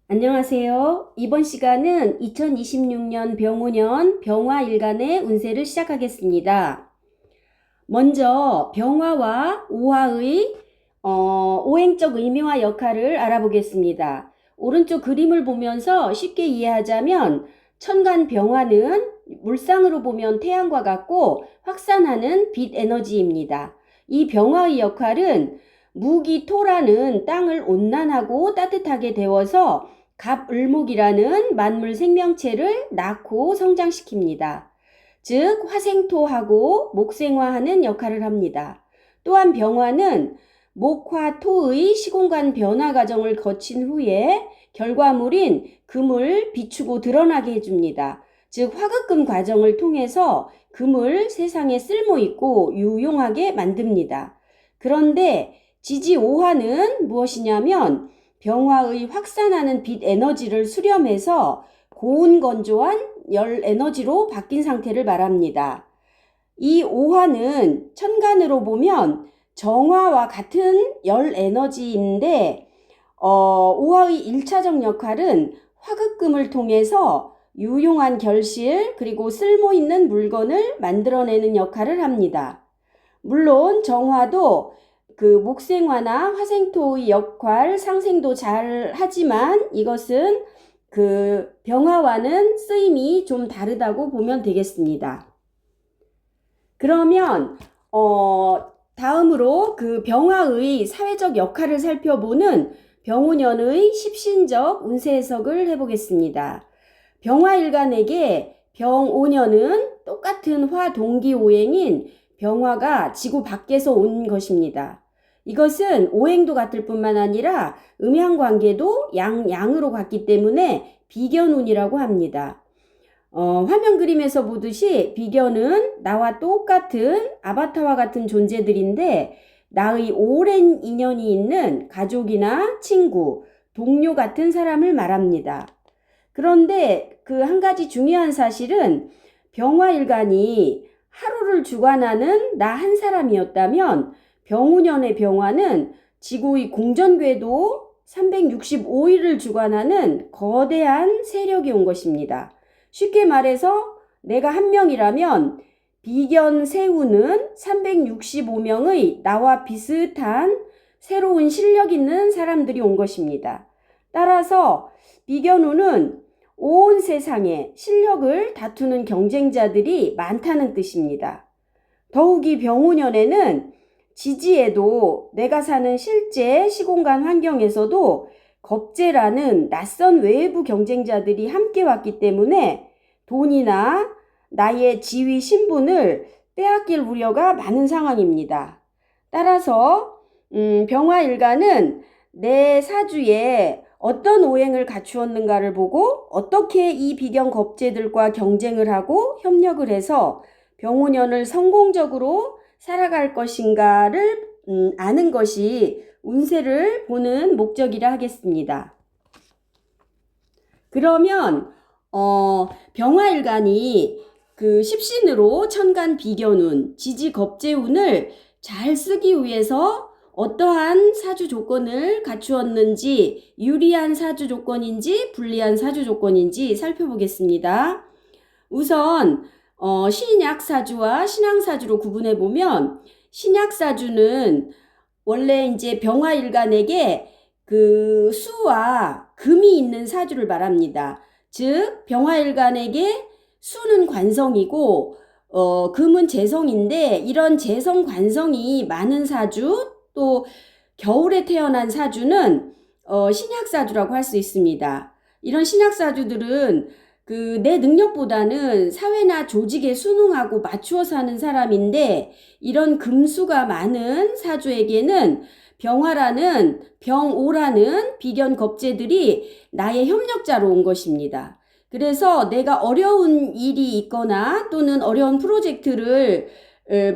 안녕하세요. 이번 시간은 2026년 병오년 병화일간의 운세를 시작하겠습니다. 먼저 병화와 오화의 오행적 의미와 역할을 알아보겠습니다. 오른쪽 그림을 보면서 쉽게 이해하자면 천간 병화는 물상으로 보면 태양과 같고 확산하는 빛 에너지입니다. 이 병화의 역할은 무기토라는 땅을 온난하고 따뜻하게 데워서 갑을목이라는 만물 생명체를 낳고 성장시킵니다. 즉 화생토하고 목생화하는 역할을 합니다. 또한 병화는 목화토의 시공간 변화 과정을 거친 후에 결과물인 금을 비추고 드러나게 해줍니다. 즉 화극금 과정을 통해서 금을 세상에 쓸모있고 유용하게 만듭니다. 그런데 지지오화는 무엇이냐면 병화의 확산하는 빛 에너지를 수렴해서 고온 건조한 열 에너지로 바뀐 상태를 말합니다. 이 오화는 천간으로 보면 정화와 같은 열 에너지인데 오화의 1차적 역할은 화극금을 통해서 유용한 결실 그리고 쓸모있는 물건을 만들어내는 역할을 합니다. 물론 정화도 목생화나 화생토의 역할 상생도 잘 하지만 이것은 병화와는 쓰임이 좀 다르다고 보면 되겠습니다. 그러면 다음으로 병화의 사회적 역할을 살펴보는 병오년의 십신적 운세 해석을 해보겠습니다. 병화일간에게 병오년은 똑같은 화동기오행인 병화가 지구 밖에서 온 것입니다. 이것은 오행도 같을 뿐만 아니라 음양관계도 양으로 갔기 때문에 비견운이라고 합니다. 화면 그림에서 보듯이 비견은 나와 똑같은 아바타와 같은 존재들인데 나의 오랜 인연이 있는 가족이나 친구, 동료 같은 사람을 말합니다. 그런데 한 가지 중요한 사실은 병화일간이 하루를 주관하는 나 한 사람이었다면 병우년의 병화는 지구의 공전궤도 365일을 주관하는 거대한 세력이 온 것입니다. 쉽게 말해서 내가 한 명이라면 비견 세우는 365명의 나와 비슷한 새로운 실력 있는 사람들이 온 것입니다. 따라서 비견우는 온 세상에 실력을 다투는 경쟁자들이 많다는 뜻입니다. 더욱이 병우년에는 지지에도 내가 사는 실제 시공간 환경에서도 겁재라는 낯선 외부 경쟁자들이 함께 왔기 때문에 돈이나 나의 지위 신분을 빼앗길 우려가 많은 상황입니다. 따라서 병화일간은 내 사주에 어떤 오행을 갖추었는가를 보고 어떻게 이 비견 겁재들과 경쟁을 하고 협력을 해서 병오년을 성공적으로 살아갈 것인가를 아는 것이 운세를 보는 목적이라 하겠습니다. 그러면 병화일간이 십신으로 천간 비견운, 지지겁재운을 잘 쓰기 위해서 어떠한 사주 조건을 갖추었는지 유리한 사주 조건인지 불리한 사주 조건인지 살펴보겠습니다. 우선 신약사주와 신앙사주로 구분해 보면 신약사주는 원래 이제 병화일간에게 수와 금이 있는 사주를 말합니다. 즉 병화일간에게 수는 관성이고 금은 재성인데 이런 재성 관성이 많은 사주 또 겨울에 태어난 사주는 신약사주라고 할 수 있습니다. 이런 신약사주들은 내 능력보다는 사회나 조직에 순응하고 맞추어 사는 사람인데 이런 금수가 많은 사주에게는 병오라는 비견 겁재들이 나의 협력자로 온 것입니다. 그래서 내가 어려운 일이 있거나 또는 어려운 프로젝트를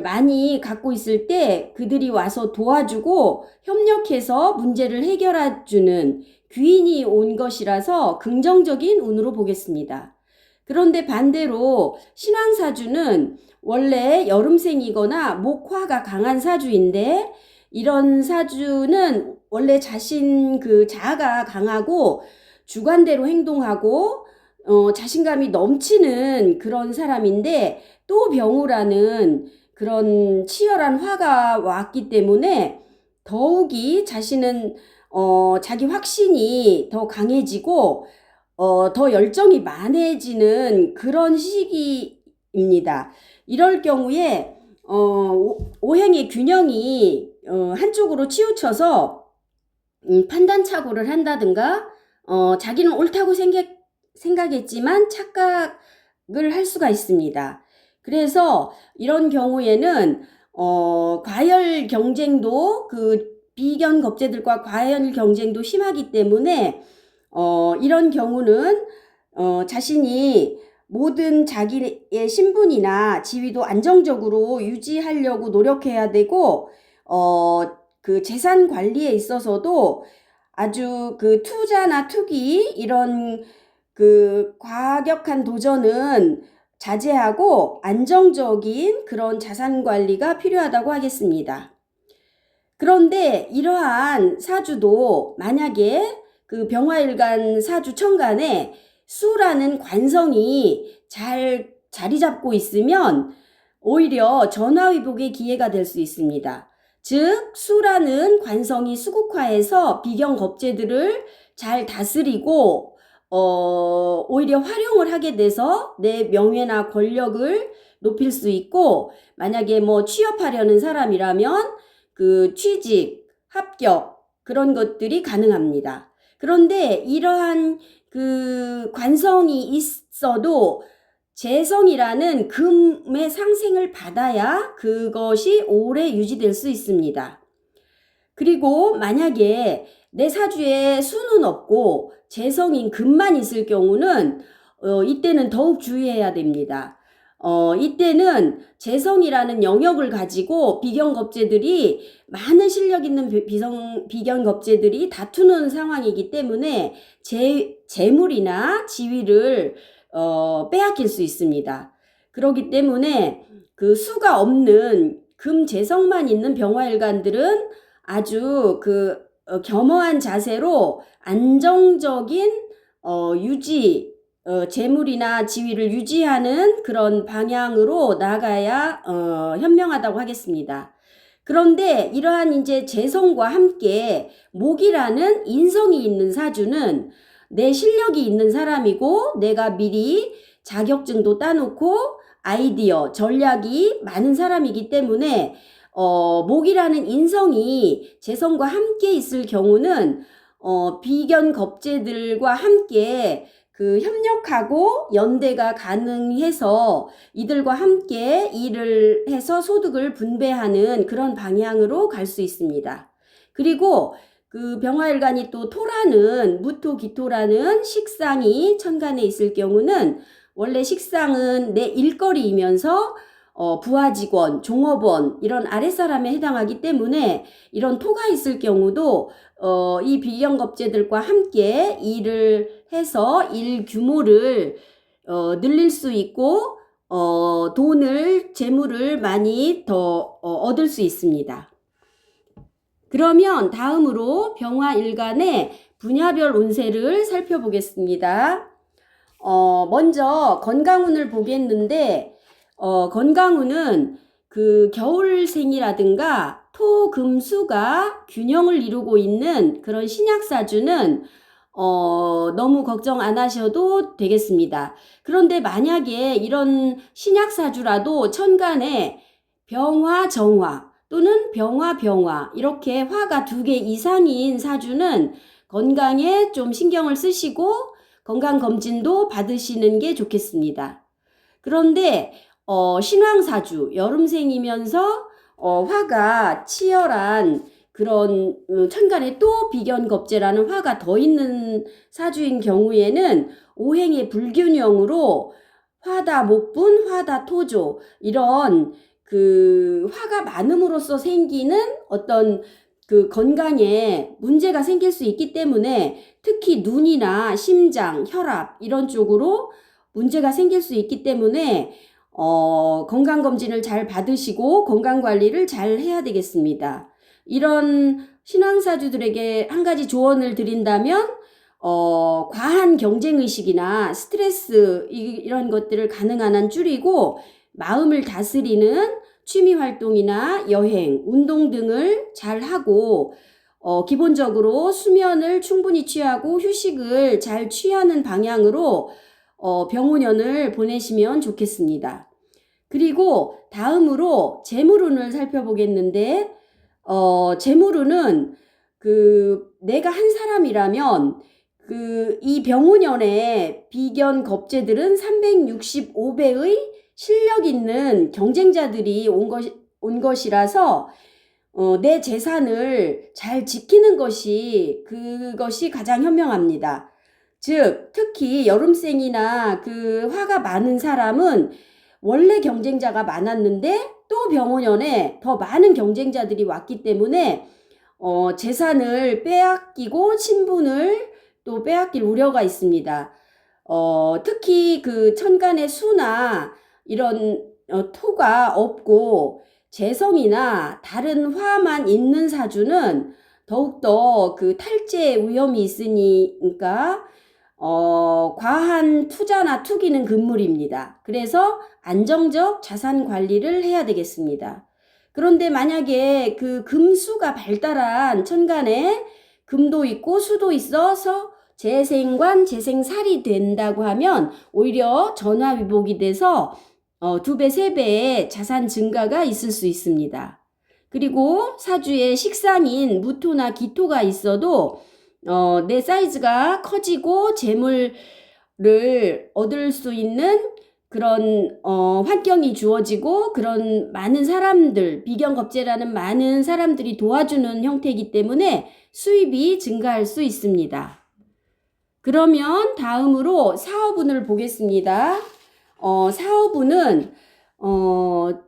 많이 갖고 있을 때 그들이 와서 도와주고 협력해서 문제를 해결해 주는 귀인이 온 것이라서 긍정적인 운으로 보겠습니다. 그런데 반대로 신왕사주는 원래 여름생이거나 목화가 강한 사주인데 이런 사주는 원래 자신 자아가 강하고 주관대로 행동하고 자신감이 넘치는 그런 사람인데 또 병우라는 그런 치열한 화가 왔기 때문에 더욱이 자신은 자기 확신이 더 강해지고 더 열정이 만해지는 그런 시기입니다. 이럴 경우에 오행의 균형이 한쪽으로 치우쳐서 판단착오를 한다든가 자기는 옳다고 생각했지만 착각을 할 수가 있습니다. 그래서 이런 경우에는 과열 경쟁도 비견 겁재들과 과열 경쟁도 심하기 때문에 이런 경우는 자신이 모든 자기의 신분이나 지위도 안정적으로 유지하려고 노력해야 되고 그 재산 관리에 있어서도 아주 그 투자나 투기 이런 그 과격한 도전은 자제하고 안정적인 그런 자산 관리가 필요하다고 하겠습니다. 그런데 이러한 사주도 만약에 그 병화일간 사주 천간에 수라는 관성이 잘 자리 잡고 있으면 오히려 전화위복의 기회가 될 수 있습니다. 즉 수라는 관성이 수국화해서 비견 겁재들을 잘 다스리고 오히려 활용을 하게 돼서 내 명예나 권력을 높일 수 있고, 만약에 뭐 취업하려는 사람이라면 그 취직, 합격 그런 것들이 가능합니다. 그런데 이러한 그 관성이 있어도 재성이라는 금의 상생을 받아야 그것이 오래 유지될 수 있습니다. 그리고 만약에 내 사주에 수는 없고 재성인 금만 있을 경우는 이때는 더욱 주의해야 됩니다. 이때는 재성이라는 영역을 가지고 비견겁재들이 많은 실력 있는 비견겁재들이 다투는 상황이기 때문에 재물이나 지위를 빼앗길 수 있습니다. 그렇기 때문에 그 수가 없는 금재성만 있는 병화일간들은 아주 겸허한 자세로 안정적인 유지, 재물이나 지위를 유지하는 그런 방향으로 나가야 현명하다고 하겠습니다. 그런데 이러한 이제 재성과 함께 목이라는 인성이 있는 사주는 내 실력이 있는 사람이고 내가 미리 자격증도 따놓고 아이디어, 전략이 많은 사람이기 때문에 목이라는 인성이 재성과 함께 있을 경우는 비견 겁재들과 함께 협력하고 연대가 가능해서 이들과 함께 일을 해서 소득을 분배하는 그런 방향으로 갈 수 있습니다. 그리고 그 병화일간이 또 토라는 무토기토라는 식상이 천간에 있을 경우는 원래 식상은 내 일거리이면서 부하직원, 종업원 이런 아랫사람에 해당하기 때문에 이런 토가 있을 경우도 이 비견겁재들과 함께 일을 해서 일 규모를 늘릴 수 있고 돈을, 재물을 많이 더 얻을 수 있습니다. 그러면 다음으로 병화일간의 분야별 운세를 살펴보겠습니다. 먼저 건강운을 보겠는데 건강운은 그 겨울생이라든가 토, 금, 수가 균형을 이루고 있는 그런 신약사주는 너무 걱정 안 하셔도 되겠습니다. 그런데 만약에 이런 신약사주라도 천간에 병화, 정화 또는 병화, 병화 이렇게 화가 2개 이상인 사주는 건강에 좀 신경을 쓰시고 건강검진도 받으시는 게 좋겠습니다. 그런데 신왕사주, 여름생이면서 화가 치열한 그런 천간에 또 비견겁재라는 화가 더 있는 사주인 경우에는 오행의 불균형으로 화다 목분, 화다 토조 이런 그 화가 많음으로써 생기는 어떤 그 건강에 문제가 생길 수 있기 때문에 특히 눈이나 심장, 혈압 이런 쪽으로 문제가 생길 수 있기 때문에 건강검진을 잘 받으시고 건강관리를 잘 해야 되겠습니다. 이런 신앙사주들에게 한 가지 조언을 드린다면 과한 경쟁의식이나 스트레스 이런 것들을 가능한 한 줄이고 마음을 다스리는 취미활동이나 여행, 운동 등을 잘 하고 기본적으로 수면을 충분히 취하고 휴식을 잘 취하는 방향으로 병원년을 보내시면 좋겠습니다. 그리고 다음으로 재물운을 살펴보겠는데 재물운은 내가 한 사람이라면 이 병운년의 비견 겁재들은 365배의 실력 있는 경쟁자들이 온 것이라서 내 재산을 잘 지키는 그것이 가장 현명합니다. 즉, 특히 여름생이나 화가 많은 사람은 원래 경쟁자가 많았는데 또 병원년에 더 많은 경쟁자들이 왔기 때문에 재산을 빼앗기고 친분을 또 빼앗길 우려가 있습니다. 특히 천간의 수나 이런 토가 없고 재성이나 다른 화만 있는 사주는 더욱더 탈재 위험이 있으니까 과한 투자나 투기는 금물입니다. 그래서 안정적 자산 관리를 해야 되겠습니다. 그런데 만약에 금수가 발달한 천간에 금도 있고 수도 있어서 재생관, 재생살이 된다고 하면 오히려 전화위복이 돼서 2배, 3배의 자산 증가가 있을 수 있습니다. 그리고 사주에 식상인 무토나 기토가 있어도 내 사이즈가 커지고 재물을 얻을 수 있는 그런 환경이 주어지고 그런 많은 사람들, 비견겁재라는 많은 사람들이 도와주는 형태이기 때문에 수입이 증가할 수 있습니다. 그러면 다음으로 사업운을 보겠습니다. 사업운은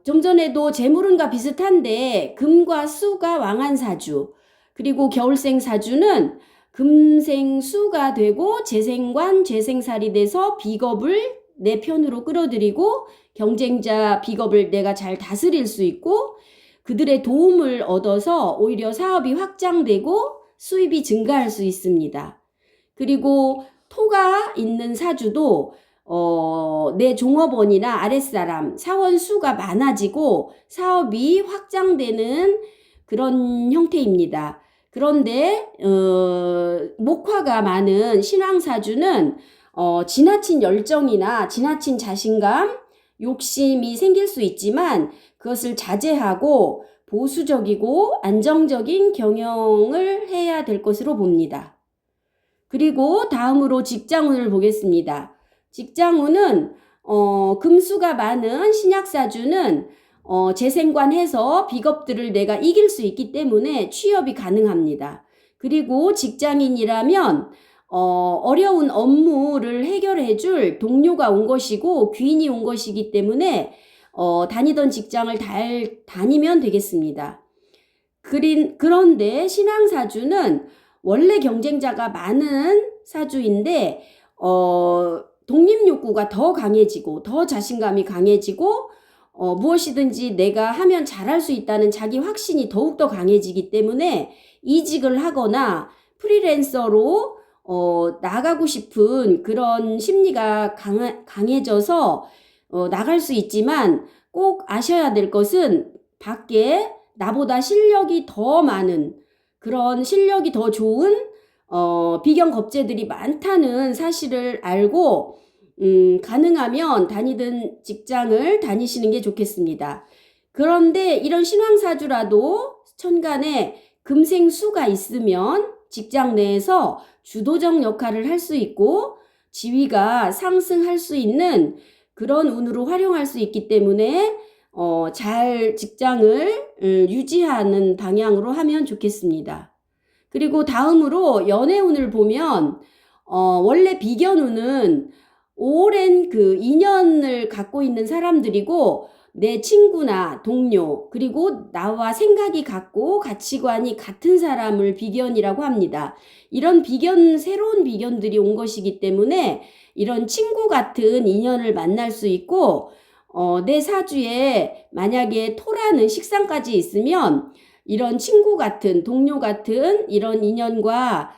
좀 전에도 재물운과 비슷한데 금과 수가 왕한 사주, 그리고 겨울생 사주는 금생수가 되고 재생관, 재생살이 돼서 비겁을 내 편으로 끌어들이고 경쟁자 비겁을 내가 잘 다스릴 수 있고 그들의 도움을 얻어서 오히려 사업이 확장되고 수입이 증가할 수 있습니다. 그리고 토가 있는 사주도 내 종업원이나 아랫사람, 사원 수가 많아지고 사업이 확장되는 그런 형태입니다. 그런데 목화가 많은 신왕사주는 지나친 열정이나 지나친 자신감, 욕심이 생길 수 있지만 그것을 자제하고 보수적이고 안정적인 경영을 해야 될 것으로 봅니다. 그리고 다음으로 직장운을 보겠습니다. 직장운은 금수가 많은 신약사주는 재생관해서 비겁들을 내가 이길 수 있기 때문에 취업이 가능합니다. 그리고 직장인이라면 어려운 업무를 해결해 줄 동료가 온 것이고 귀인이 온 것이기 때문에 다니던 직장을 잘 다니면 되겠습니다. 그런데 신왕사주는 원래 경쟁자가 많은 사주인데 독립욕구가 더 강해지고 더 자신감이 강해지고 무엇이든지 내가 하면 잘할 수 있다는 자기 확신이 더욱더 강해지기 때문에 이직을 하거나 프리랜서로 나가고 싶은 그런 심리가 강해져서 나갈 수 있지만 꼭 아셔야 될 것은 밖에 나보다 실력이 더 많은 그런 실력이 더 좋은 비견겁재들이 많다는 사실을 알고 가능하면 다니던 직장을 다니시는 게 좋겠습니다. 그런데 이런 신왕사주라도 천간에 금생수가 있으면 직장 내에서 주도적 역할을 할 수 있고 지위가 상승할 수 있는 그런 운으로 활용할 수 있기 때문에 잘 직장을 유지하는 방향으로 하면 좋겠습니다. 그리고 다음으로 연애운을 보면 원래 비견운은 오랜 인연을 갖고 있는 사람들이고 내 친구나 동료 그리고 나와 생각이 같고 가치관이 같은 사람을 비견이라고 합니다. 이런 새로운 비견들이 온 것이기 때문에 이런 친구 같은 인연을 만날 수 있고 내 사주에 만약에 토라는 식상까지 있으면 이런 친구 같은 동료 같은 이런 인연과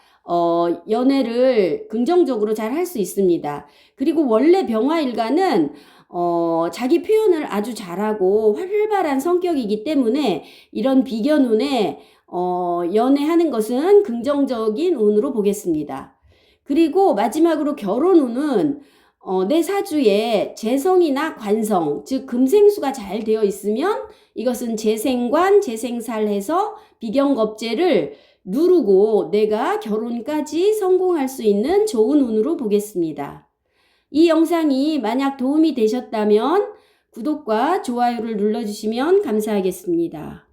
연애를 긍정적으로 잘 할 수 있습니다. 그리고 원래 병화일간은 자기 표현을 아주 잘하고 활발한 성격이기 때문에 이런 비견운에 연애하는 것은 긍정적인 운으로 보겠습니다. 그리고 마지막으로 결혼운은 내 사주에 재성이나 관성, 즉 금생수가 잘 되어 있으면 이것은 재생관, 재생살해서 비견겁재를 누르고 내가 결혼까지 성공할 수 있는 좋은 운으로 보겠습니다. 이 영상이 만약 도움이 되셨다면 구독과 좋아요를 눌러주시면 감사하겠습니다.